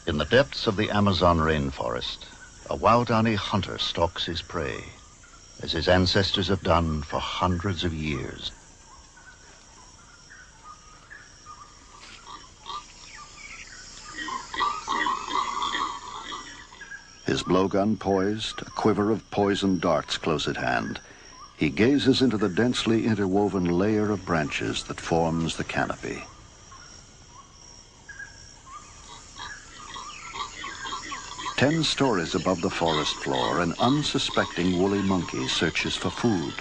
In the depths of the Amazon rainforest, a Huaorani hunter stalks his prey, as his ancestors have done for hundreds of years. His blowgun poised, a quiver of poisoned darts close at hand, he gazes into the densely interwoven layer of branches that forms the canopy. Ten stories above the forest floor, an unsuspecting woolly monkey searches for food.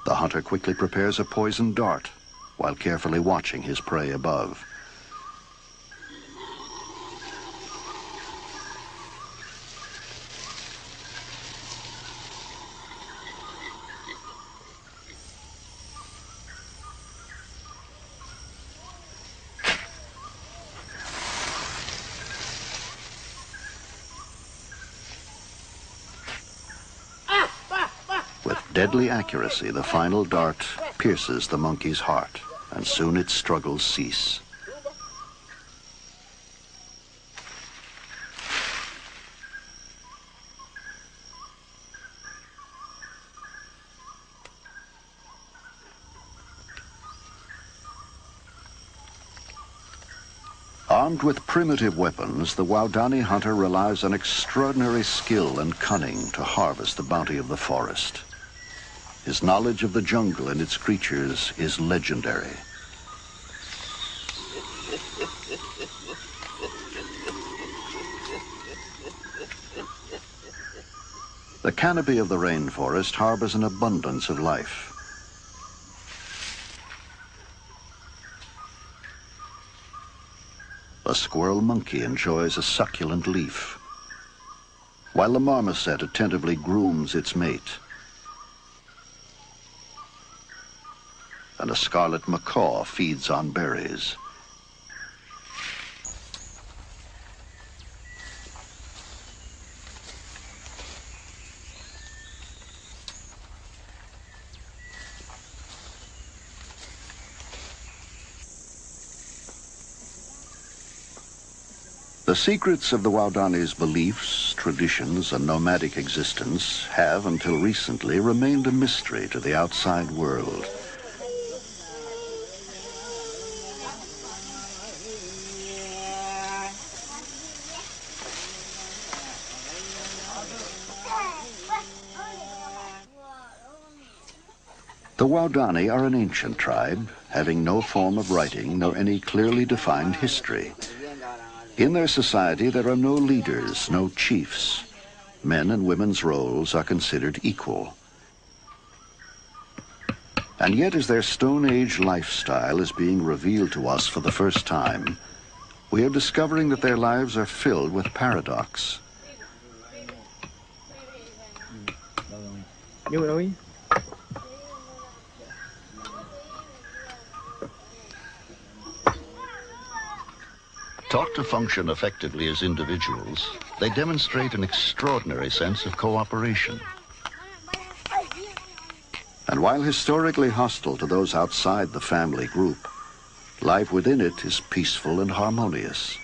The hunter quickly prepares a poisoned dart while carefully watching his prey above. With deadly accuracy, the final dart pierces the monkey's heart, and soon its struggles cease. Armed with primitive weapons, the Huaorani hunter relies on extraordinary skill and cunning to harvest the bounty of the forest. His knowledge of the jungle and its creatures is legendary. The canopy of the rainforest harbors an abundance of life. A squirrel monkey enjoys a succulent leaf, while the marmoset attentively grooms its mate. And a scarlet macaw feeds on berries. The secrets of the Huaorani's beliefs, traditions, and nomadic existence have, until recently, remained a mystery to the outside world. The Huaorani are an ancient tribe, having no form of writing nor any clearly defined history. In their society, there are no leaders, no chiefs. Men and women's roles are considered equal. And yet, as their Stone Age lifestyle is being revealed to us for the first time, we are discovering that their lives are filled with paradox. Taught to function effectively as individuals, they demonstrate an extraordinary sense of cooperation. And while historically hostile to those outside the family group, life within it is peaceful and harmonious.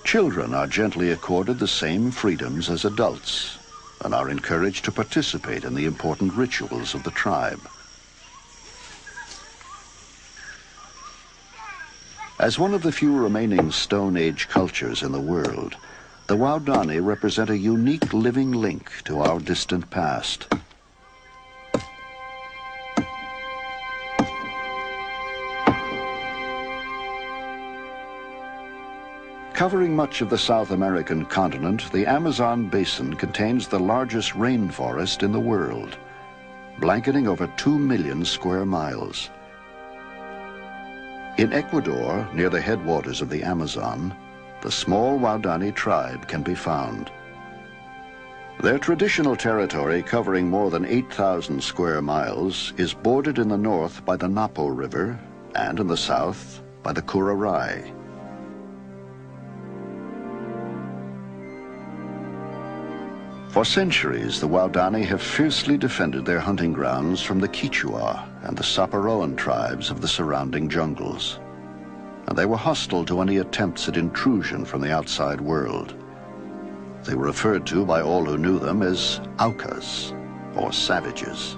Children are gently accorded the same freedoms as adults and are encouraged to participate in the important rituals of the tribe. As one of the few remaining Stone Age cultures in the world, the Huaorani represent a unique living link to our distant past. Covering much of the South American continent, the Amazon basin contains the largest rainforest in the world, blanketing over 2 million square miles. In Ecuador, near the headwaters of the Amazon, the small Huaorani tribe can be found. Their traditional territory, covering more than 8,000 square miles, is bordered in the north by the Napo River and in the south by the Huaorani. For centuries, the Huaorani have fiercely defended their hunting grounds from the Quichua and the Huaorani tribes of the surrounding jungles. And they were hostile to any attempts at intrusion from the outside world. They were referred to by all who knew them as Aucas, or savages.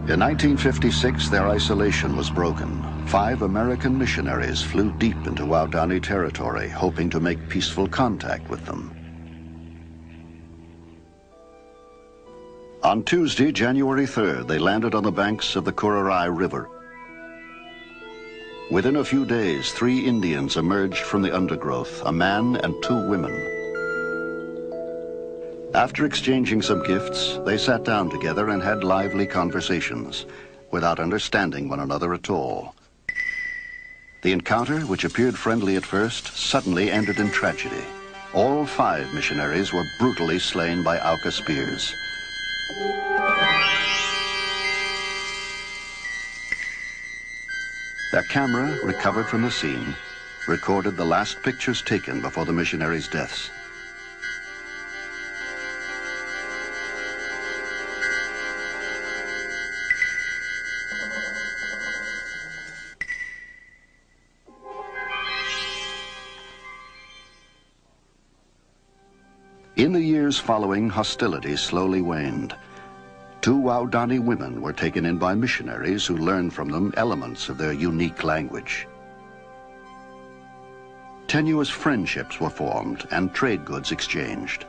In 1956, their isolation was broken. 5 American missionaries flew deep into Huaorani territory, hoping to make peaceful contact with them. On Tuesday, January 3rd, they landed on the banks of the Huaorani River. Within a few days, 3 Indians emerged from the undergrowth, a man and 2 women. After exchanging some gifts, they sat down together and had lively conversations, without understanding one another at all. The encounter, which appeared friendly at first, suddenly ended in tragedy. All 5 missionaries were brutally slain by Auca spears. Their camera, recovered from the scene, recorded the last pictures taken before the missionaries' deaths. In the years following, hostilities slowly waned. 2 Huaorani women were taken in by missionaries who learned from them elements of their unique language. Tenuous friendships were formed and trade goods exchanged.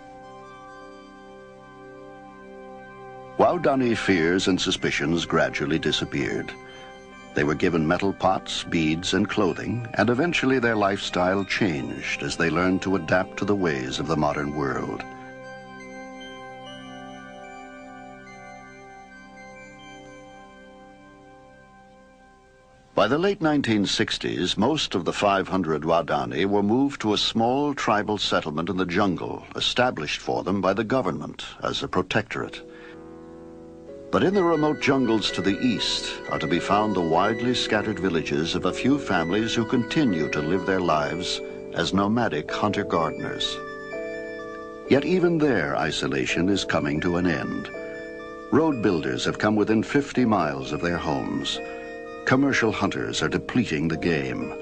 Huaorani fears and suspicions gradually disappeared. They were given metal pots, beads, and clothing, and eventually their lifestyle changed as they learned to adapt to the ways of the modern world. By the late 1960s, most of the 500 Huaorani were moved to a small tribal settlement in the jungle, established for them by the government as a protectorate. But in the remote jungles to the east are to be found the widely scattered villages of a few families who continue to live their lives as nomadic hunter-gardeners. Yet even their isolation is coming to an end. Road builders have come within 50 miles of their homes. Commercial hunters are depleting the game.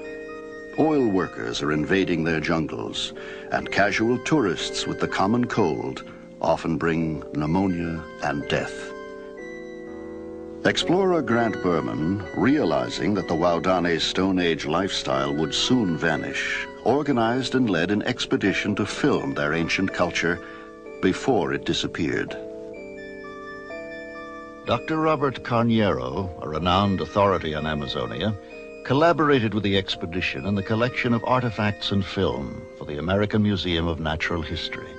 Oil workers are invading their jungles, and casual tourists with the common cold often bring pneumonia and death. Explorer Grant Berman, realizing that the Huaorani Stone Age lifestyle would soon vanish, organized and led an expedition to film their ancient culture before it disappeared. Dr. Robert Carniero, a renowned authority on Amazonia, collaborated with the expedition in the collection of artifacts and film for the American Museum of Natural History.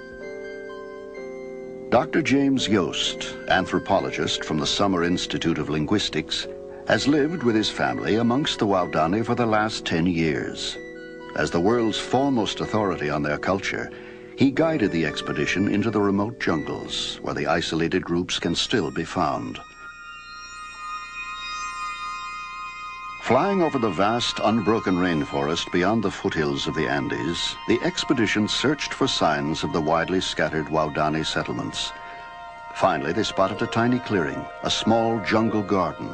Dr. James Yost, anthropologist from the Summer Institute of Linguistics, has lived with his family amongst the Huaorani for the last 10 years. As the world's foremost authority on their culture, he guided the expedition into the remote jungles, where the isolated groups can still be found. Flying over the vast, unbroken rainforest beyond the foothills of the Andes, the expedition searched for signs of the widely scattered Huaorani settlements. Finally, they spotted a tiny clearing, a small jungle garden,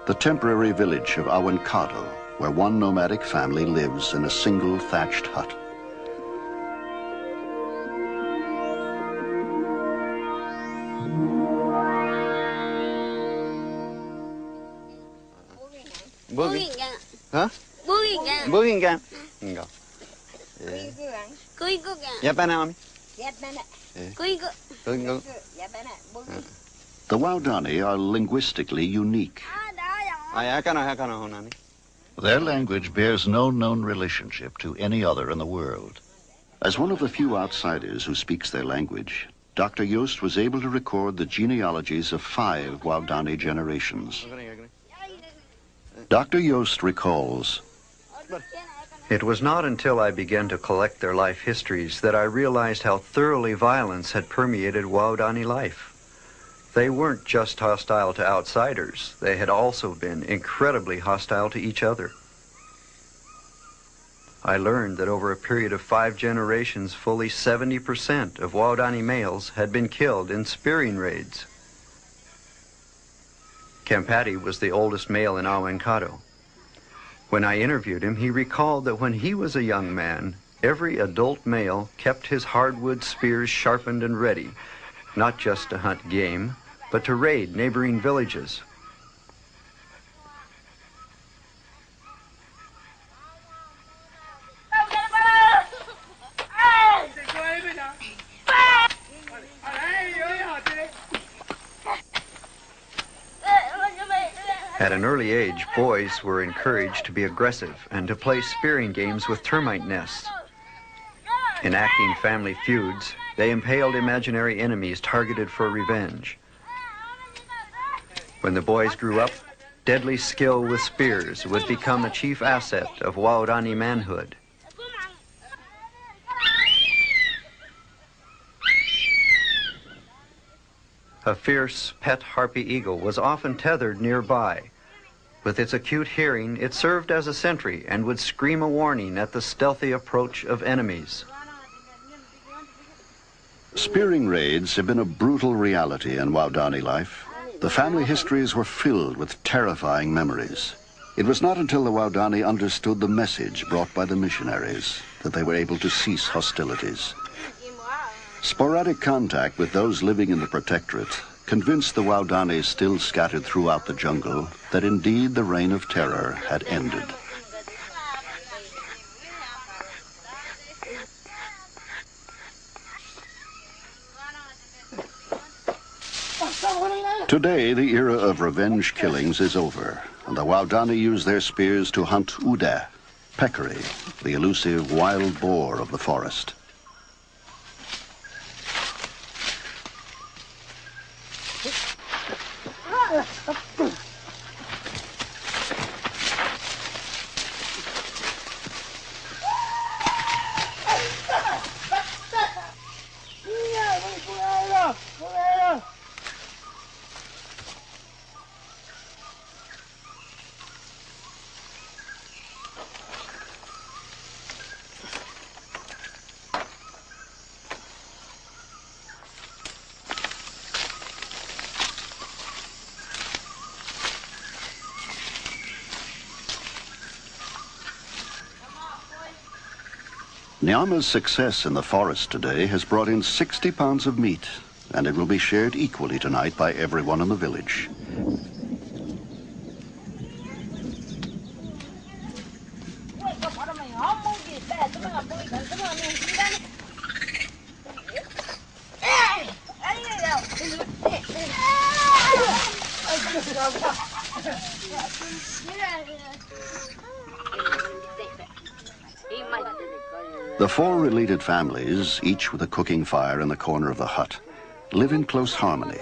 the temporary village of Ahuencado, where one nomadic family lives in a single thatched hut. Boogie. Huh? Boogie. Go. The Huaorani are linguistically unique. Their language bears no known relationship to any other in the world. As one of the few outsiders who speaks their language, Dr. Yost was able to record the genealogies of 5 Huaorani generations. Dr. Yost recalls, "It was not until I began to collect their life histories that I realized how thoroughly violence had permeated Huaorani life. They weren't just hostile to outsiders, they had also been incredibly hostile to each other. I learned that over a period of 5 generations, fully 70% of Huaorani males had been killed in spearing raids. Campati was the oldest male in Auencado. When I interviewed him, he recalled that when he was a young man, every adult male kept his hardwood spears sharpened and ready, not just to hunt game, but to raid neighboring villages. At an early age, boys were encouraged to be aggressive and to play spearing games with termite nests. Enacting family feuds, they impaled imaginary enemies targeted for revenge. When the boys grew up, deadly skill with spears would become a chief asset of Huaorani manhood. A fierce pet harpy eagle was often tethered nearby. With its acute hearing, it served as a sentry and would scream a warning at the stealthy approach of enemies. Spearing raids have been a brutal reality in Huaorani life. The family histories were filled with terrifying memories. It was not until the Huaorani understood the message brought by the missionaries that they were able to cease hostilities. Sporadic contact with those living in the protectorate convinced the Huaorani still scattered throughout the jungle that indeed the reign of terror had ended. Today, the era of revenge killings is over, and the Huaorani use their spears to hunt uda, peccary, the elusive wild boar of the forest. Nyama's success in the forest today has brought in 60 pounds of meat, and it will be shared equally tonight by everyone in the village. The 4 related families, each with a cooking fire in the corner of the hut, live in close harmony.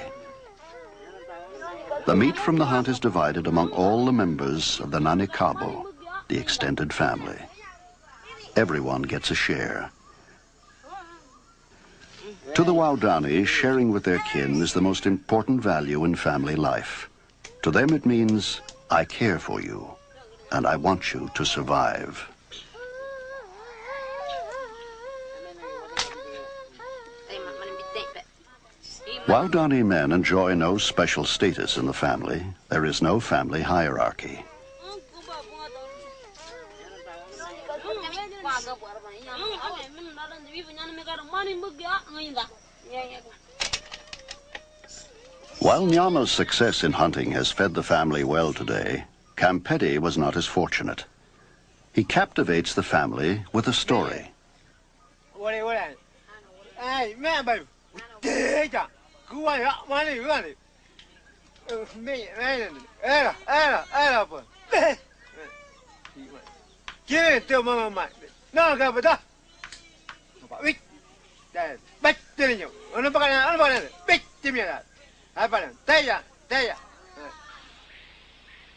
The meat from the hunt is divided among all the members of the Nanikabo, the extended family. Everyone gets a share. To the Huaorani, sharing with their kin is the most important value in family life. To them it means, I care for you, and I want you to survive. Huaorani men enjoy no special status in the family. There is no family hierarchy. While Nyama's success in hunting has fed the family well today, Campeti was not as fortunate. He captivates the family with a story.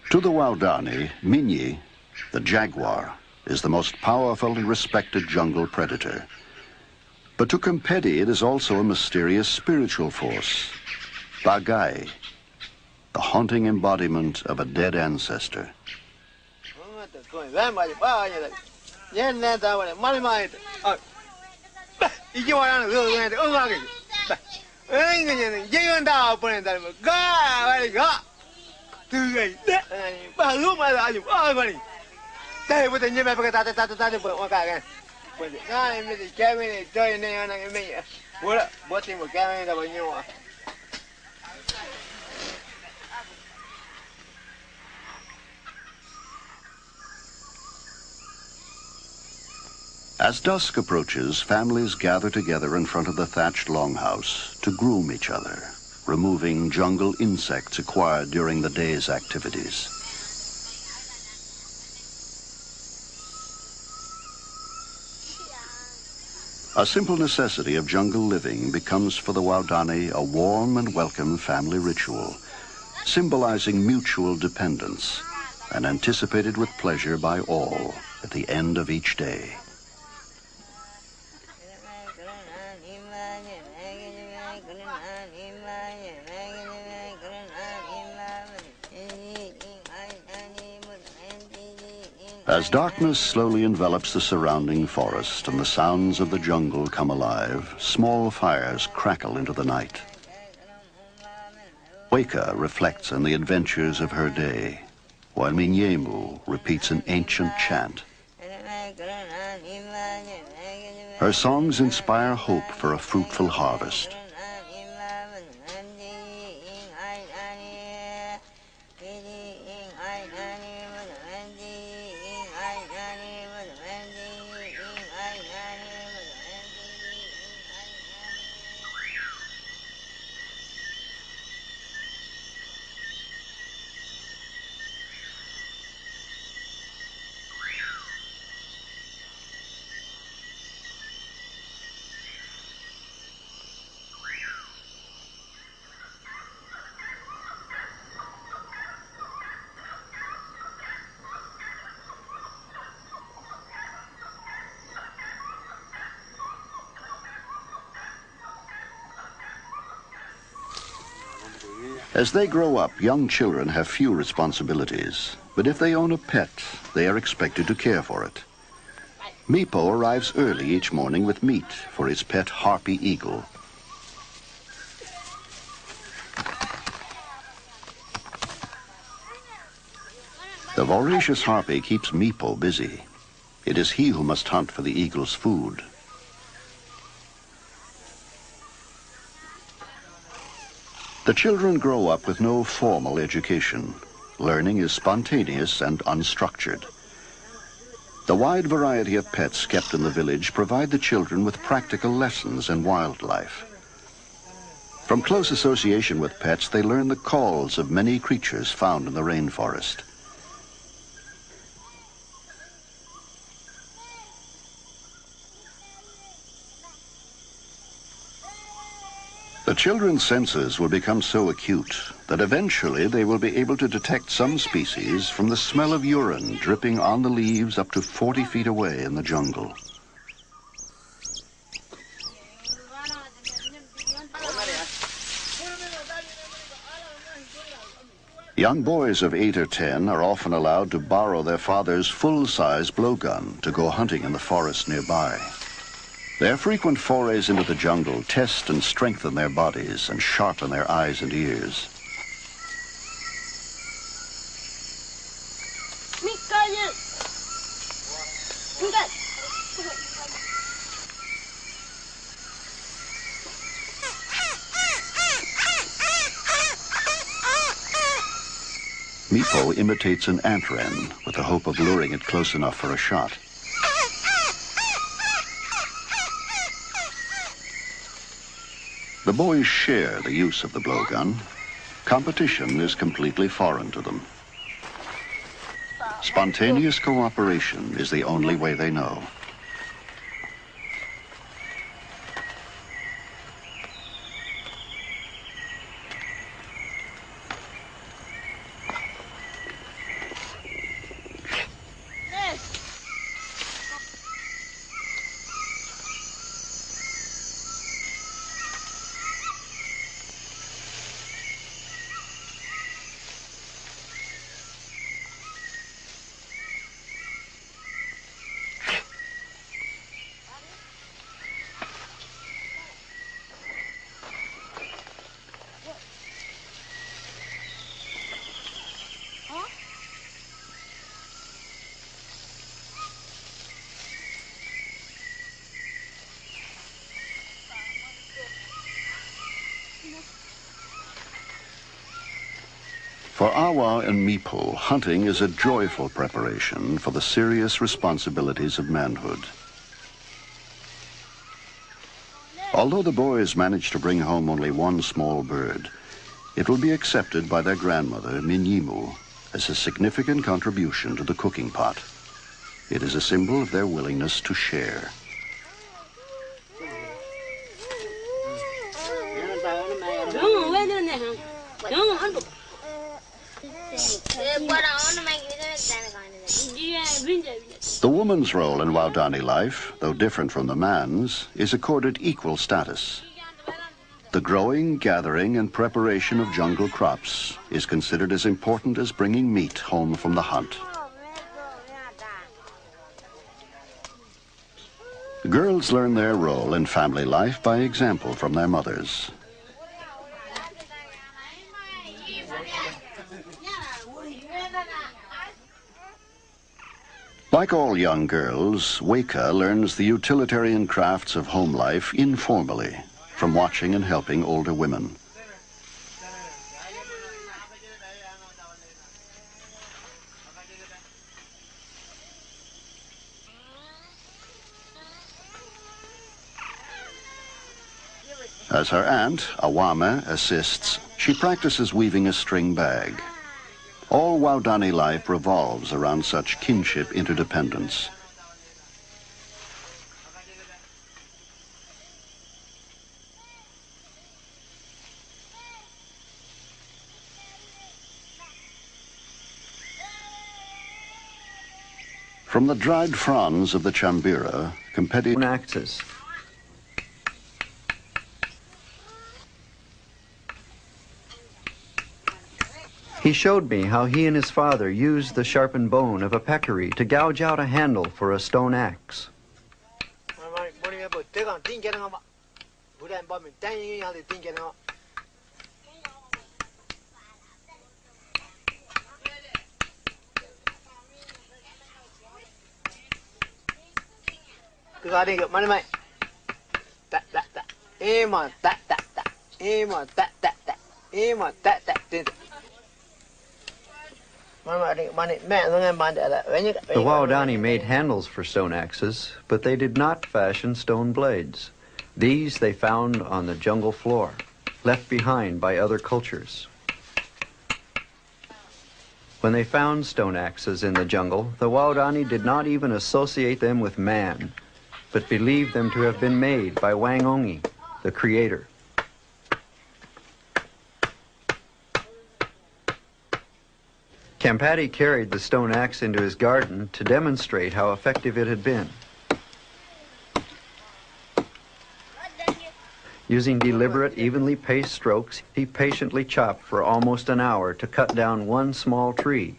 To the Huaorani, Minyi, the jaguar, is the most powerful and respected jungle predator. But to Campeti, it is also a mysterious spiritual force, Bagay, the haunting embodiment of a dead ancestor. Yen na ta wale mali mai. Iki wala no go go ga ga. Ai ga yen ye yon da po ne da ga wale ga. Tu ga. Ba lu ma da ju. Ai ba ni. Dai bu de nye ba ga ta de po ga ga. Pues no, me dice que me estoy en el año que me. Bueno, vos tengo que venir a bañar. As dusk approaches, families gather together in front of the thatched longhouse to groom each other, removing jungle insects acquired during the day's activities. A simple necessity of jungle living becomes for the Huaorani a warm and welcome family ritual, symbolizing mutual dependence and anticipated with pleasure by all at the end of each day. As darkness slowly envelops the surrounding forest and the sounds of the jungle come alive, small fires crackle into the night. Weka reflects on the adventures of her day, while Minyemu repeats an ancient chant. Her songs inspire hope for a fruitful harvest. As they grow up, young children have few responsibilities, but if they own a pet, they are expected to care for it. Mipo arrives early each morning with meat for his pet harpy eagle. The voracious harpy keeps Mipo busy. It is he who must hunt for the eagle's food. The children grow up with no formal education. Learning is spontaneous and unstructured. The wide variety of pets kept in the village provide the children with practical lessons in wildlife. From close association with pets, they learn the calls of many creatures found in the rainforest. The children's senses will become so acute that eventually they will be able to detect some species from the smell of urine dripping on the leaves up to 40 feet away in the jungle. Young boys of 8 or 10 are often allowed to borrow their father's full-size blowgun to go hunting in the forest nearby. Their frequent forays into the jungle test and strengthen their bodies and sharpen their eyes and ears. Mipo imitates an ant wren with the hope of luring it close enough for a shot. The boys share the use of the blowgun. Competition is completely foreign to them. Spontaneous cooperation is the only way they know. For Awa and Mipo, hunting is a joyful preparation for the serious responsibilities of manhood. Although the boys manage to bring home only one small bird, it will be accepted by their grandmother, Minyimu, as a significant contribution to the cooking pot. It is a symbol of their willingness to share. The woman's role in Huaorani life, though different from the man's, is accorded equal status. The growing, gathering, and preparation of jungle crops is considered as important as bringing meat home from the hunt. Girls learn their role in family life by example from their mothers. Like all young girls, Weka learns the utilitarian crafts of home life informally, from watching and helping older women. As her aunt, Awame, assists, she practices weaving a string bag. All Huaorani life revolves around such kinship interdependence. From the dried fronds of the chambira, competitive axes. He showed me how he and his father used the sharpened bone of a peccary to gouge out a handle for a stone axe. The Huaorani made handles for stone axes, but they did not fashion stone blades. These they found on the jungle floor, left behind by other cultures. When they found stone axes in the jungle, the Huaorani did not even associate them with man, but believed them to have been made by Wangongi, the creator. Kampati carried the stone axe into his garden to demonstrate how effective it had been. Using deliberate, evenly paced strokes, he patiently chopped for almost an hour to cut down one small tree.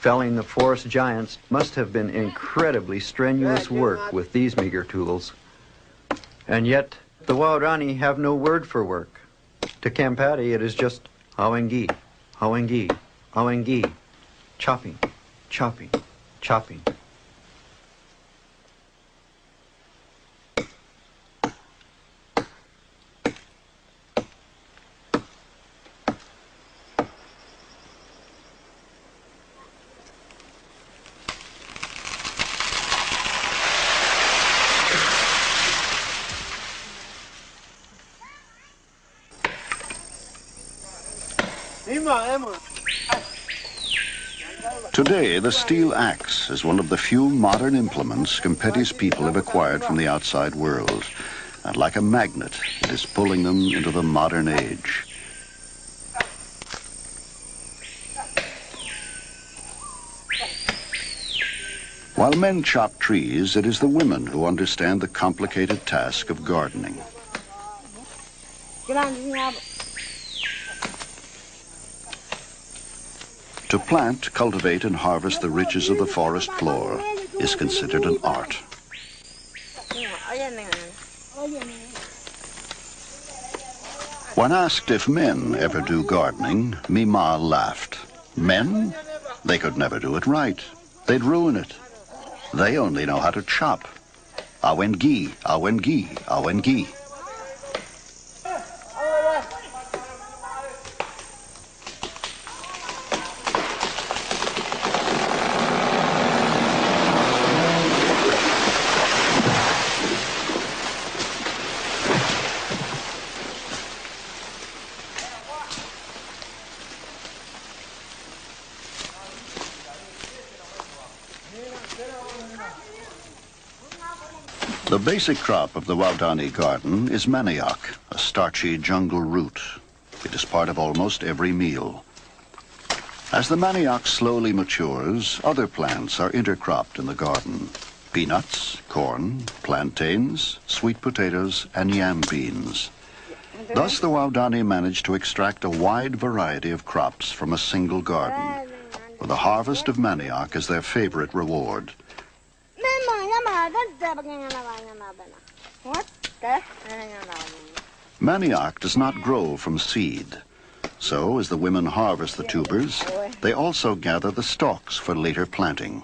Felling the forest giants must have been incredibly strenuous work with these meager tools. And yet, the Huaorani have no word for work. To Kampati, it is just hawengi, hawengi, hawengi, chopping, chopping, chopping. Today, the steel axe is one of the few modern implements Kampeti's people have acquired from the outside world. And like a magnet, it is pulling them into the modern age. While men chop trees, it is the women who understand the complicated task of gardening. To plant, cultivate, and harvest the riches of the forest floor is considered an art. When asked if men ever do gardening, Mima laughed. Men? They could never do it right. They'd ruin it. They only know how to chop. Awengi, awengi, awengi. The basic crop of the Huaorani garden is manioc, a starchy jungle root. It is part of almost every meal. As the manioc slowly matures, other plants are intercropped in the garden. Peanuts, corn, plantains, sweet potatoes, and yam beans. Thus, the Huaorani managed to extract a wide variety of crops from a single garden, with a harvest of manioc as their favorite reward. Manioc does not grow from seed. So, as the women harvest the tubers, they also gather the stalks for later planting.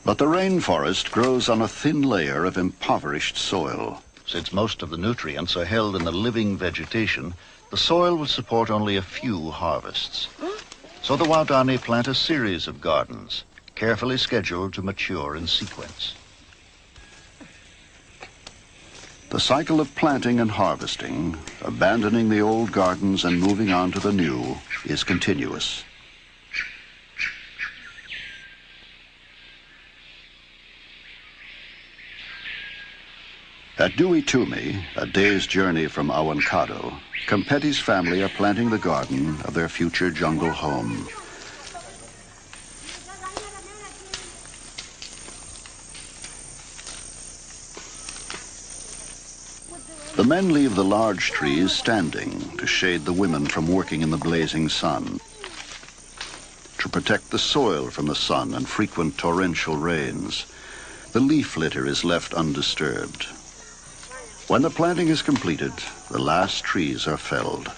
But the rainforest grows on a thin layer of impoverished soil. Since most of the nutrients are held in the living vegetation, the soil will support only a few harvests. So the Huaorani plant a series of gardens, carefully scheduled to mature in sequence. The cycle of planting and harvesting, abandoning the old gardens and moving on to the new, is continuous. At Duitumi, a day's journey from Awankado, Competti's family are planting the garden of their future jungle home. The men leave the large trees standing to shade the women from working in the blazing sun, to protect the soil from the sun and frequent torrential rains. The leaf litter is left undisturbed. When the planting is completed, the last trees are felled.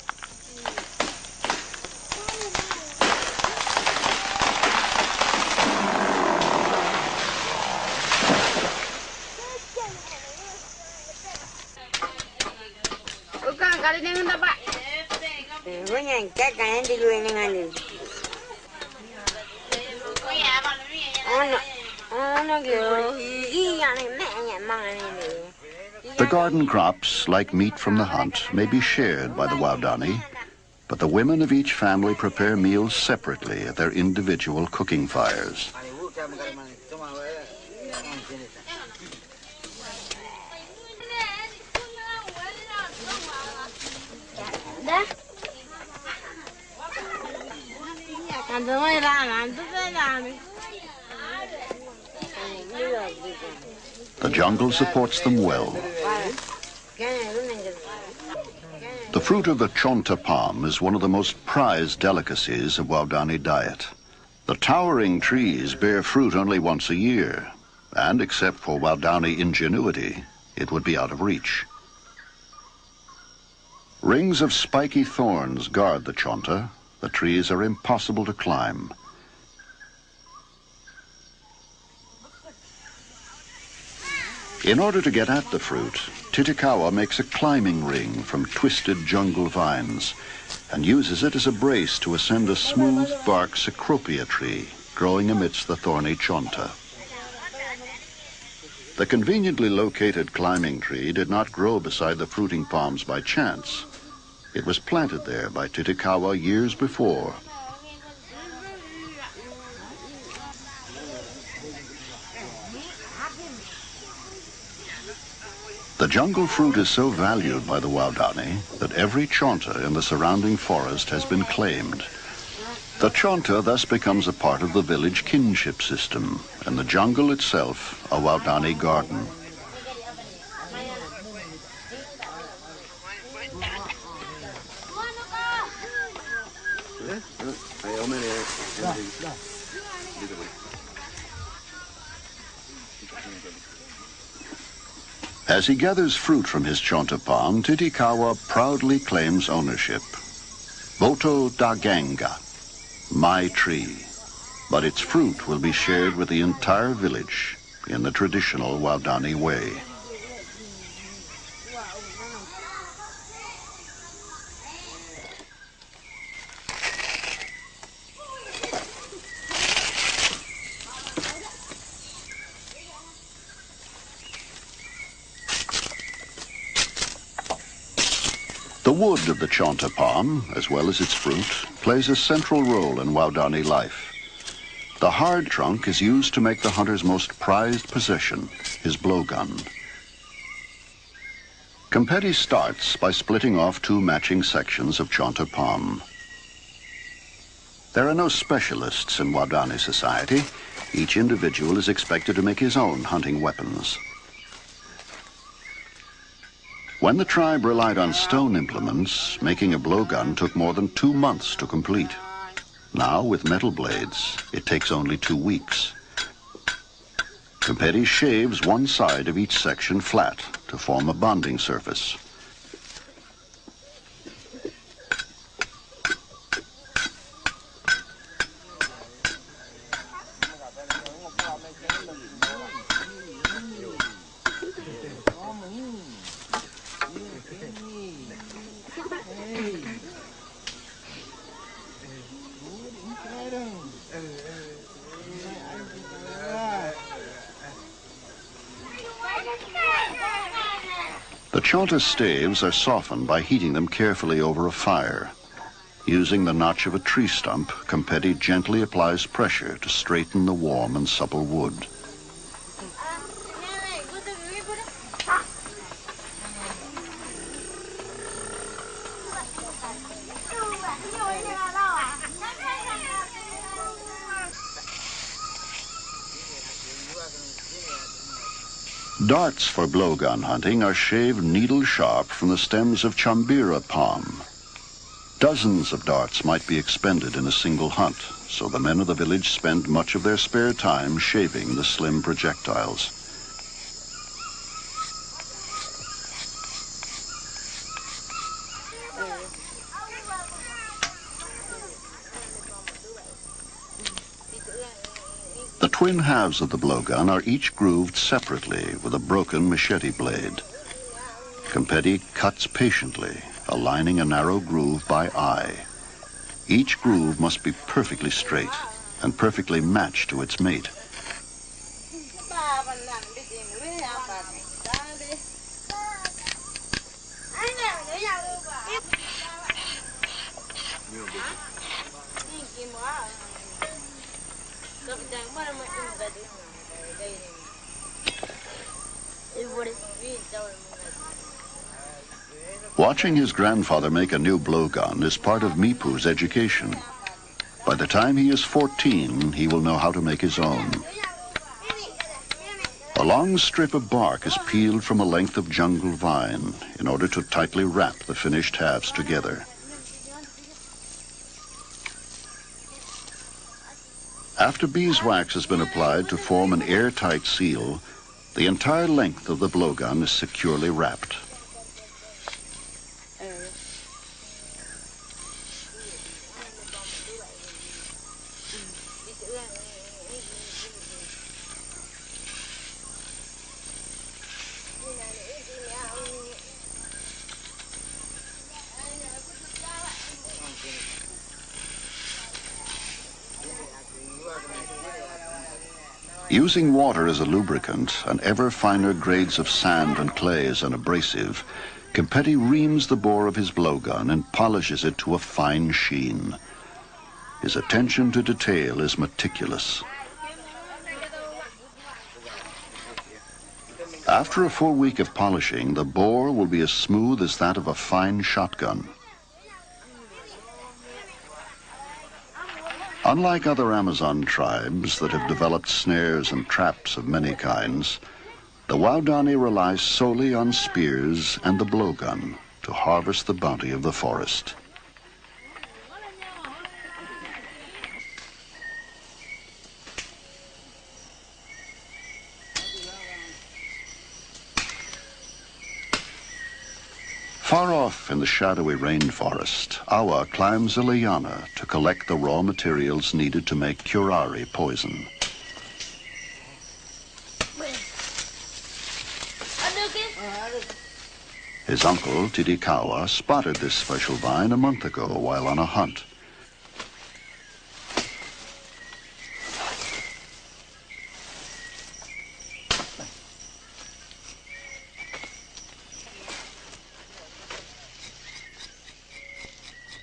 The garden crops, like meat from the hunt, may be shared by the Huaorani, but the women of each family prepare meals separately at their individual cooking fires. The jungle supports them well. The fruit of the chonta palm is one of the most prized delicacies of Huaorani diet. The towering trees bear fruit only once a year, and except for Huaorani ingenuity, it would be out of reach. Rings of spiky thorns guard the chonta. The trees are impossible to climb. In order to get at the fruit, Titikawa makes a climbing ring from twisted jungle vines and uses it as a brace to ascend a smooth bark cecropia tree growing amidst the thorny chonta. The conveniently located climbing tree did not grow beside the fruiting palms by chance. It was planted there by Titikawa years before. The jungle fruit is so valued by the Huaorani that every chonta in the surrounding forest has been claimed. The chonta thus becomes a part of the village kinship system, and the jungle itself a Huaorani garden. As he gathers fruit from his chonta palm, Titikawa proudly claims ownership. Boto da Ganga, my tree. But its fruit will be shared with the entire village in the traditional Huaorani way. The wood of the chonta palm, as well as its fruit, plays a central role in Huaorani life. The hard trunk is used to make the hunter's most prized possession, his blowgun. Competi starts by splitting off 2 matching sections of Chonta palm. There are no specialists in Huaorani society. Each individual is expected to make his own hunting weapons. When the tribe relied on stone implements, making a blowgun took more than 2 months to complete. Now, with metal blades, it takes only 2 weeks. Competi shaves one side of each section flat to form a bonding surface. The Chonta staves are softened by heating them carefully over a fire. Using the notch of a tree stump, Competi gently applies pressure to straighten the warm and supple wood. Darts for blowgun hunting are shaved needle-sharp from the stems of chambira palm. Dozens of darts might be expended in a single hunt, so the men of the village spend much of their spare time shaving the slim projectiles. The twin halves of the blowgun are each grooved separately with a broken machete blade. Competi cuts patiently, aligning a narrow groove by eye. Each groove must be perfectly straight and perfectly matched to its mate. Watching his grandfather make a new blowgun is part of Mipu's education. By the time he is 14, he will know how to make his own. A long strip of bark is peeled from a length of jungle vine in order to tightly wrap the finished halves together. After beeswax has been applied to form an airtight seal, the entire length of the blowgun is securely wrapped. Using water as a lubricant and ever finer grades of sand and clay as an abrasive, Competi reams the bore of his blowgun and polishes it to a fine sheen. His attention to detail is meticulous. After a full week of polishing, the bore will be as smooth as that of a fine shotgun. Unlike other Amazon tribes that have developed snares and traps of many kinds, the Huaorani relies solely on spears and the blowgun to harvest the bounty of the forest. Far off in the shadowy rainforest, Awa climbs a liana to collect the raw materials needed to make curare poison. His uncle, Tidikawa, spotted this special vine a month ago while on a hunt.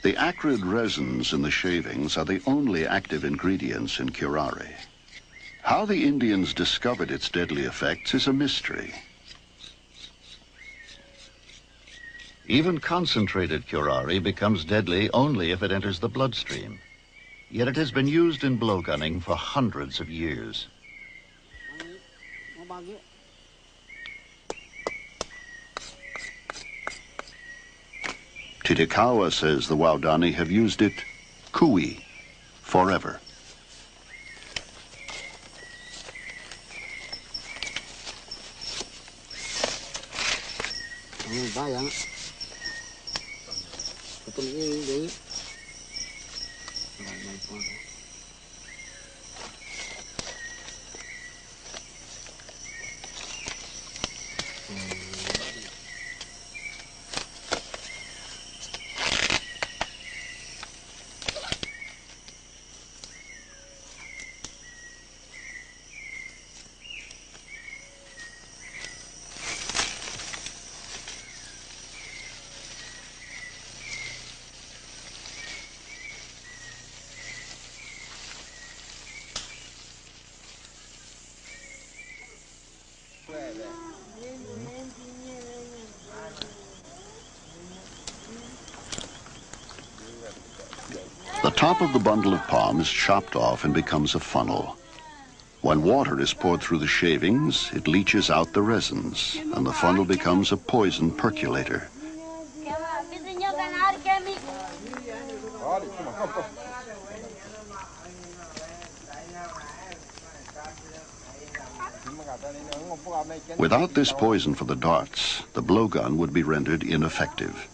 The acrid resins in the shavings are the only active ingredients in curare. How the Indians discovered its deadly effects is a mystery. Even concentrated curare becomes deadly only if it enters the bloodstream. Yet it has been used in blowgunning for hundreds of years. Titikawa says the Huaorani have used it kui, forever. The top of the bundle of palm is chopped off and becomes a funnel. When water is poured through the shavings, it leaches out the resins, and the funnel becomes a poison percolator. Without this poison for the darts, the blowgun would be rendered ineffective.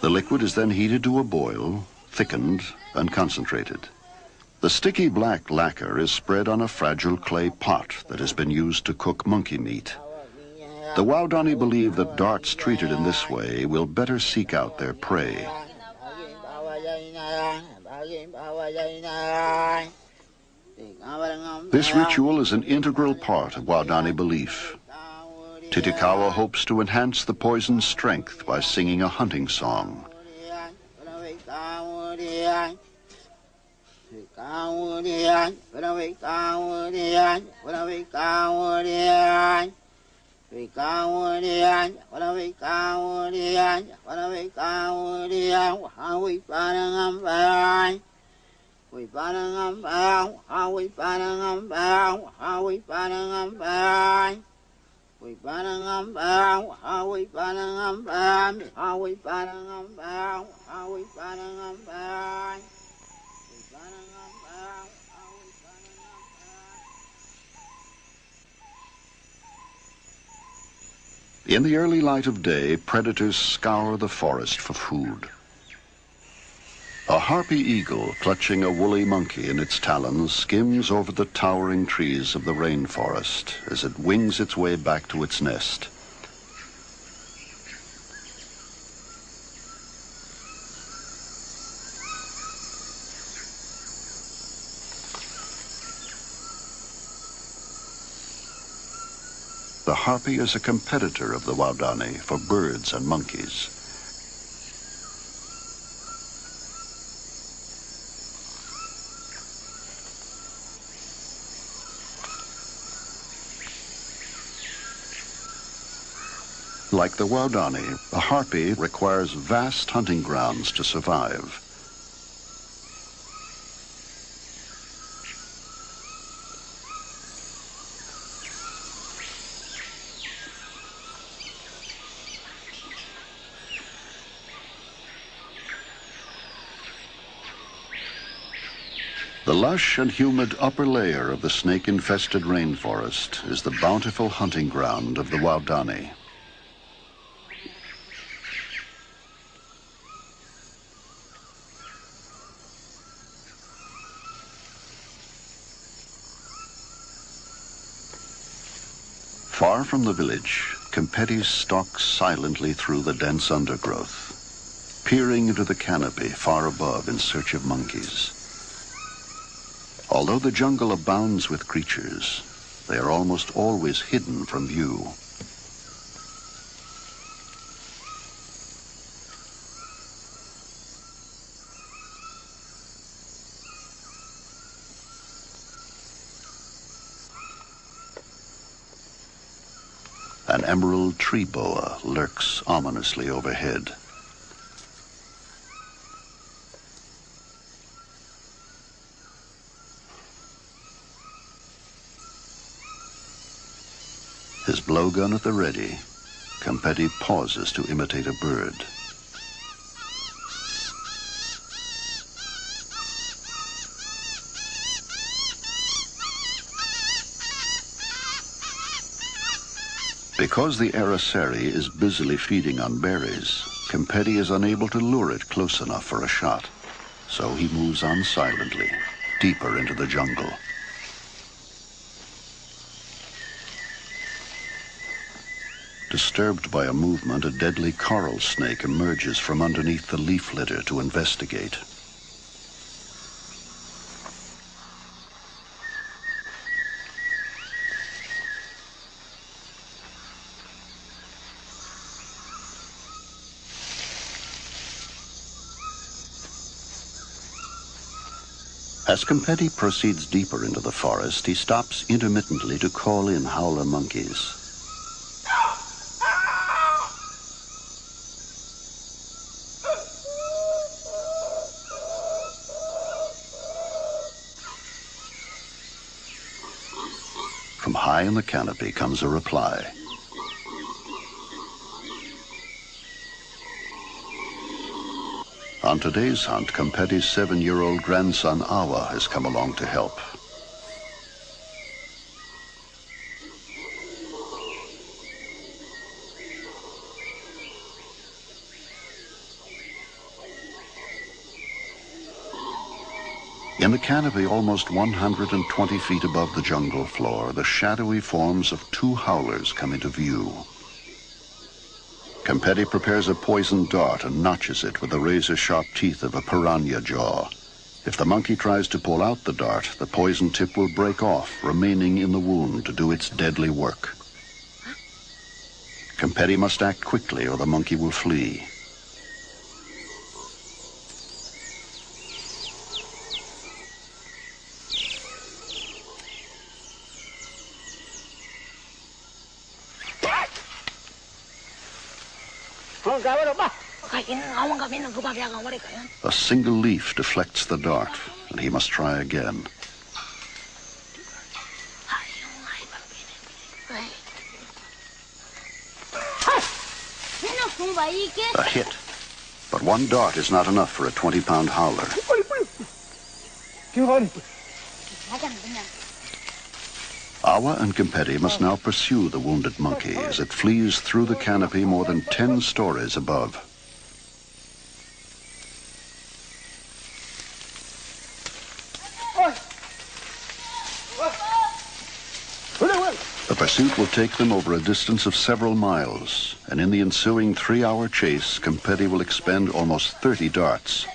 The liquid is then heated to a boil, thickened, and concentrated. The sticky black lacquer is spread on a fragile clay pot that has been used to cook monkey meat. The Huaorani believe that darts treated in this way will better seek out their prey. This ritual is an integral part of Huaorani belief. Titikawa hopes to enhance the poison's strength by singing a hunting song. In the early light of day, predators scour the forest for food. A harpy eagle, clutching a woolly monkey in its talons, skims over the towering trees of the rainforest as it wings its way back to its nest. The harpy is a competitor of the Huaorani for birds and monkeys. Like the Huaorani, a harpy requires vast hunting grounds to survive. The lush and humid upper layer of the snake-infested rainforest is the bountiful hunting ground of the Huaorani. Far from the village, Kempeti stalks silently through the dense undergrowth, peering into the canopy far above in search of monkeys. Although the jungle abounds with creatures, they are almost always hidden from view. An emerald tree boa lurks ominously overhead. His blowgun at the ready, Kempeti pauses to imitate a bird. Because the Araceli is busily feeding on berries, Kempeti is unable to lure it close enough for a shot. So he moves on silently, deeper into the jungle. Disturbed by a movement, a deadly coral snake emerges from underneath the leaf litter to investigate. As Kempeti proceeds deeper into the forest, he stops intermittently to call in howler monkeys. From high in the canopy comes a reply. On today's hunt, Kempeti's 7-year-old grandson Awa has come along to help. In the canopy almost 120 feet above the jungle floor, the shadowy forms of 2 howlers come into view. Kempeti prepares a poisoned dart and notches it with the razor-sharp teeth of a piranha jaw. If the monkey tries to pull out the dart, the poison tip will break off, remaining in the wound to do its deadly work. Kempeti must act quickly or the monkey will flee. A single leaf deflects the dart, and he must try again. A hit, but 1 dart is not enough for a 20-pound howler. Awa and Kempeti must now pursue the wounded monkey as it flees through the canopy more than 10 stories above. The pursuit will take them over a distance of several miles, and in the ensuing 3-hour chase, Kempeti will expend almost 30 darts.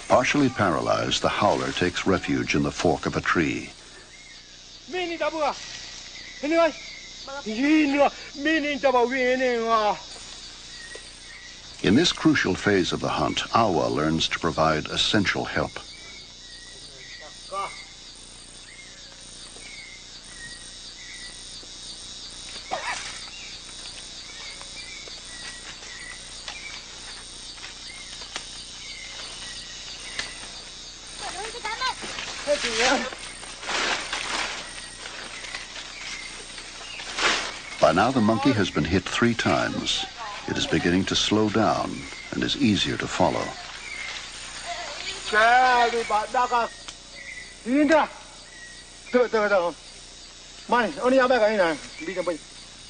Partially paralyzed, the howler takes refuge in the fork of a tree. In this crucial phase of the hunt, Awa learns to provide essential help. By now, the monkey has been hit 3 times. It is beginning to slow down and is easier to follow.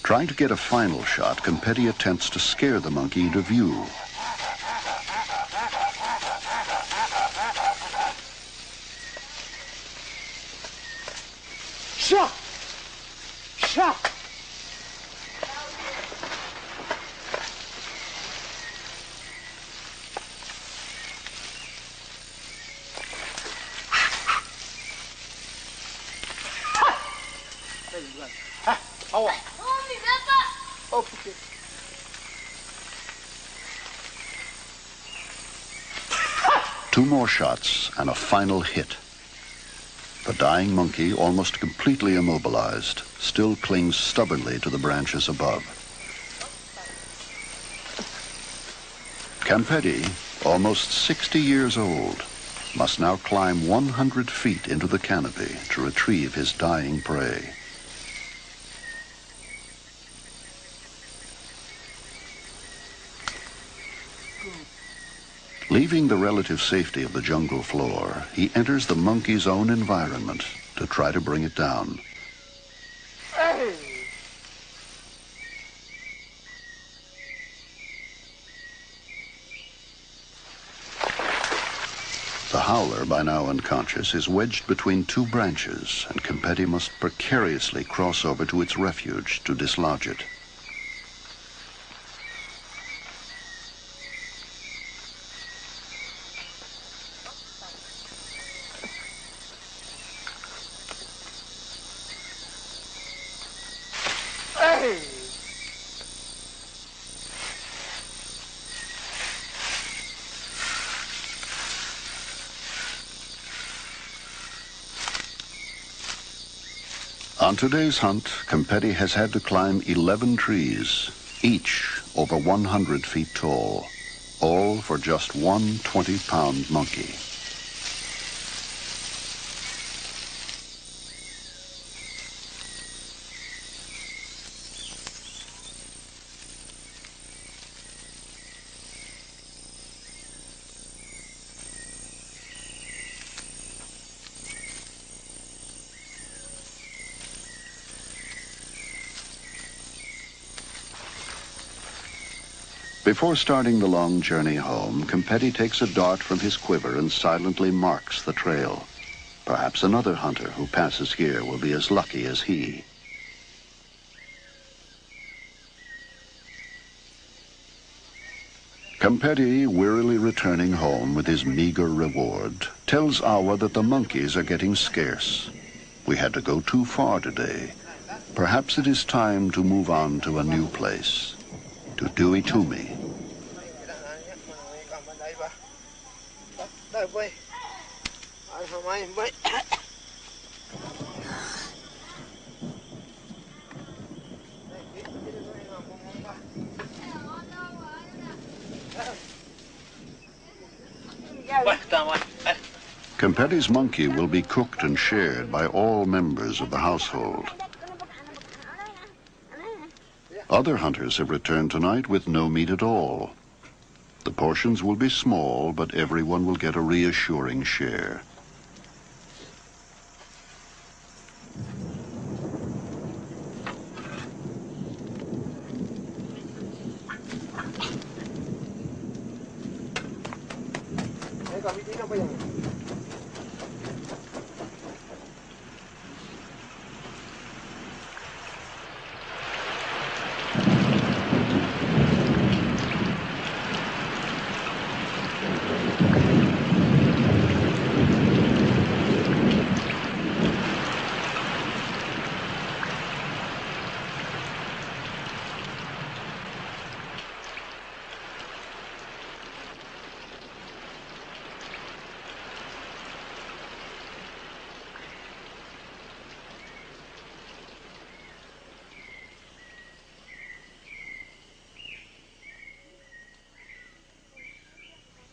Trying to get a final shot, Kempeti attempts to scare the monkey into view. Shut! Shut! Two more shots and a final hit. The dying monkey, almost completely immobilized, still clings stubbornly to the branches above. Campedi, almost 60 years old, must now climb 100 feet into the canopy to retrieve his dying prey. Leaving the relative safety of the jungle floor, he enters the monkey's own environment to try to bring it down. Hey! The howler, by now unconscious, is wedged between two branches, and Campedi must precariously cross over to its refuge to dislodge it. Hey! On today's hunt, Campedi has had to climb 11 trees, each over 100 feet tall, all for just one 20-pound monkey. Before starting the long journey home, Campedi takes a dart from his quiver and silently marks the trail. Perhaps another hunter who passes here will be as lucky as he. Campedi, wearily returning home with his meager reward, tells Awa that the monkeys are getting scarce. We had to go too far today. Perhaps it is time to move on to a new place. To Dewey Toomey. Campedi's monkey will be cooked and shared by all members of the household. Other hunters have returned tonight with no meat at all. The portions will be small, but everyone will get a reassuring share.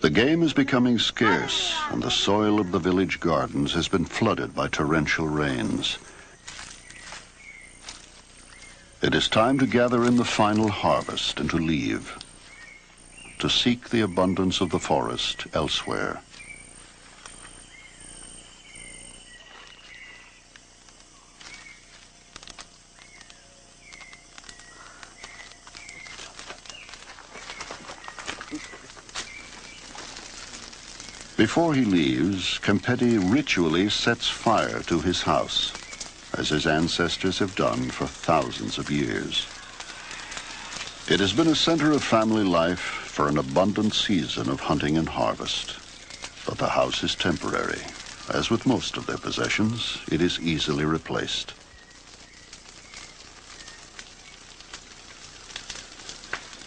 The game is becoming scarce, and the soil of the village gardens has been flooded by torrential rains. It is time to gather in the final harvest and to leave, to seek the abundance of the forest elsewhere. Before he leaves, Campedi ritually sets fire to his house. as his ancestors have done for thousands of years. It has been a center of family life for an abundant season of hunting and harvest. But the house is temporary. As with most of their possessions, it is easily replaced.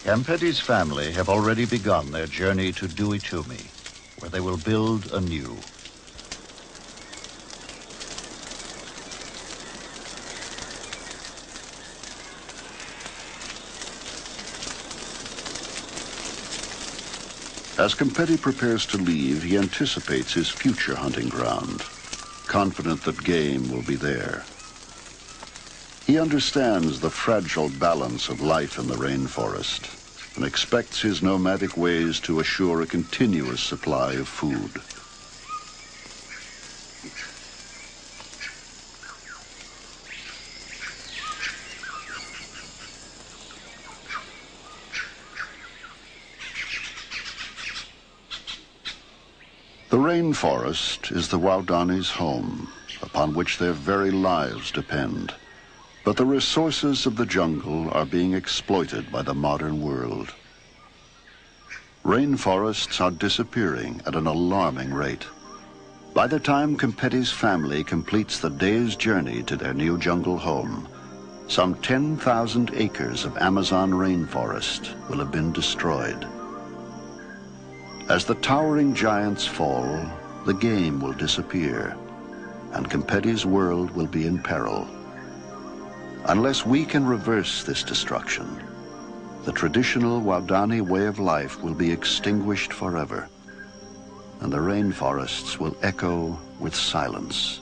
Campetti's family have already begun their journey to Duitumi, where they will build anew. As Campetti prepares to leave, he anticipates his future hunting ground, confident that game will be there. He understands the fragile balance of life in the rainforest and expects his nomadic ways to assure a continuous supply of food. The rainforest is the Huaorani's home, upon which their very lives depend. But the resources of the jungle are being exploited by the modern world. Rainforests are disappearing at an alarming rate. By the time Campetti's family completes the day's journey to their new jungle home, some 10,000 acres of Amazon rainforest will have been destroyed. As the towering giants fall, the game will disappear, and Campetti's world will be in peril. Unless we can reverse this destruction, the traditional Huaorani way of life will be extinguished forever, and the rainforests will echo with silence.